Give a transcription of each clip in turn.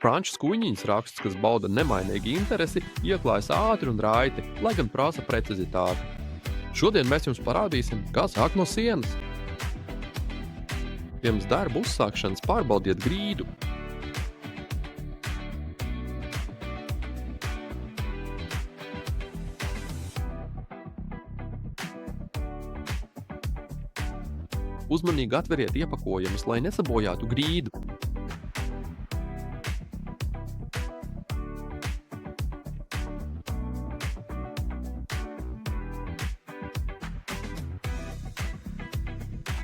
Frančs Kuņiņš raksts, kas bauda nemainīgu interesi, ieklājas ātri un raiti, lai gan prasa precizitāti. Šodien mēs jums parādīsim, kā sākt no sienas. Pirms darba uzsākšanas pārbaudiet grīdu. Uzmanīgi atveriet iepakojumus, lai nesabojātu grīdu.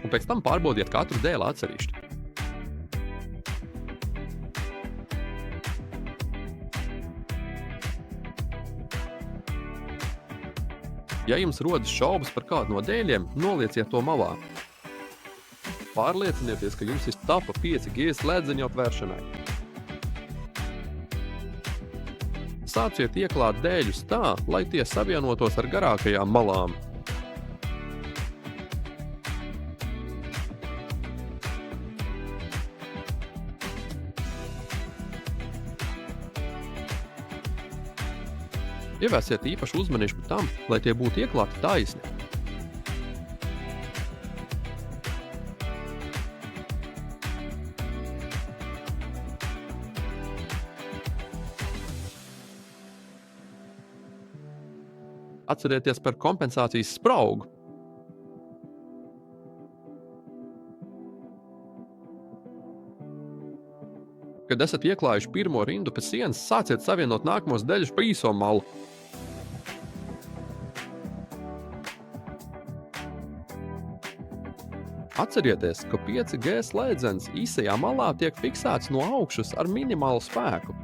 Un pēc tam pārbaudiet katru dēli atsevišķi. Ja jums rodas šaubas par kādu no dēļiem, nolieciet to malā. Pārliecinieties, ka jums ir tapa 5G slēdzeņu apvēršanai. Sāciet ieklāt dēļus tā, lai tie savienotos ar garākajām malām. Pievērsiet īpašu uzmanību tam, lai tie būtu ieklāti taisni. Atcerieties par kompensācijas spraugu. Kad esat ieklājuši pirmo rindu pēc sienas, sāciet savienot nākamos deļus pa īso malu. Atcerieties, ka 5G slēdzens īsajā malā tiek fiksēts no augšas ar minimālu spēku.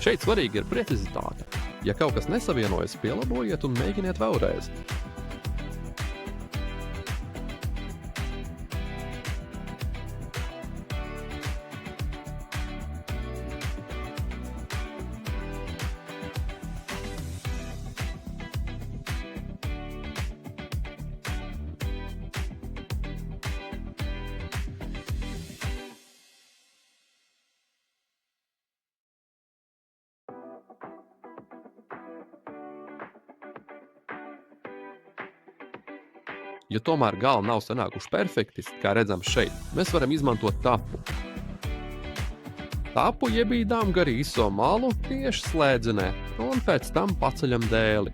Šeit svarīgi ir precizitāte. Ja kaut kas nesavienojas, pielabojiet un mēģiniet vēlreiz. Ja tomēr gali nav sanākuši perfekti, kā redzams šeit, mēs varam izmantot tapu. Tapu iebīdām gar īso malu tieši slēdzenē un pēc tam paceļam dēli.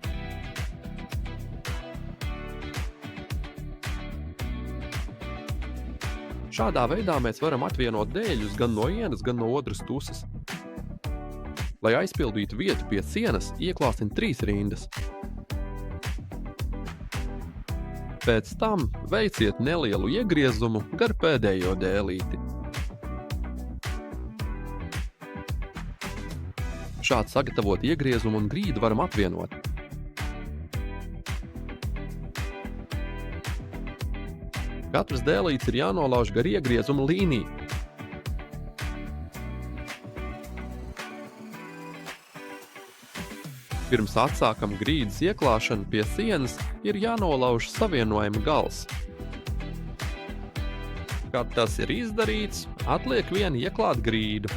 Šādā veidā mēs varam atvienot dēļus gan no vienas, gan no otras puses. Lai aizpildītu vietu pie sienas, ieklāsim 3 rindas. Pēc tam veiciet nelielu iegriezumu gar pēdējo dēlīti. Šādi sagatavot iegriezumu un grīdu varam apvienot. Katrs dēlīts ir jānolauž gar iegriezumu līniju. Pirms atsākam grīdas ieklāšanu pie sienas, ir jānolauž savienojuma gals. Kad tas ir izdarīts, atliek vien ieklāt grīdu.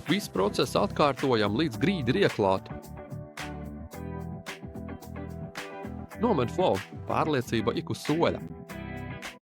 Visu procesu atkārtojam, līdz grīda ir ieklāta. Nomed flow, pārliecība ik uz soļa.